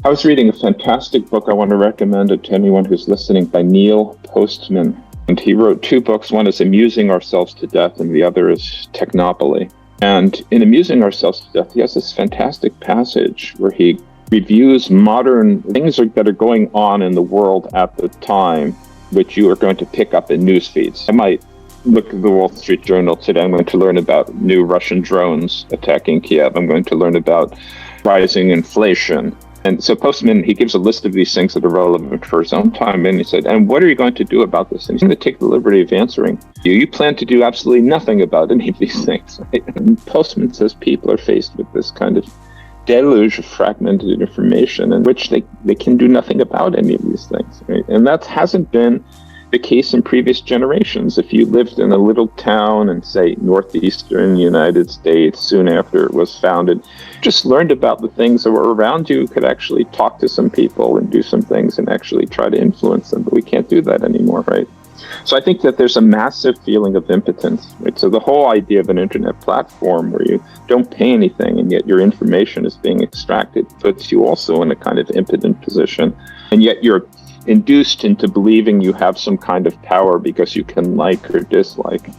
I was reading a fantastic book I want to recommend it to anyone who's listening by Neil Postman. And he wrote 2 books. One is Amusing Ourselves to Death, and the other is Technopoly. And in Amusing Ourselves to Death, he has this fantastic passage where he reviews modern things that are going on in the world at the time, which you are going to pick up in news feeds. I might look at the Wall Street Journal today. I'm going to learn about new Russian drones attacking Kiev. I'm going to learn about rising inflation. And so Postman, he gives a list of these things that are relevant for his own time. And he said, and what are you going to do about this? And he's going to take the liberty of answering you. You plan to do absolutely nothing about any of these things. Right? And Postman says people are faced with this kind of deluge of fragmented information in which they can do nothing about any of these things. Right? And that hasn't been the case in previous generations. If you lived in a little town in, say, northeastern United States soon after it was founded, just learned about the things that were around you, could actually talk to some people and do some things and actually try to influence them. But we can't do that anymore, right? So I think that there's a massive feeling of impotence, right? So the whole idea of an internet platform where you don't pay anything and yet your information is being extracted puts you also in a kind of impotent position. And yet you're induced into believing you have some kind of power because you can like or dislike.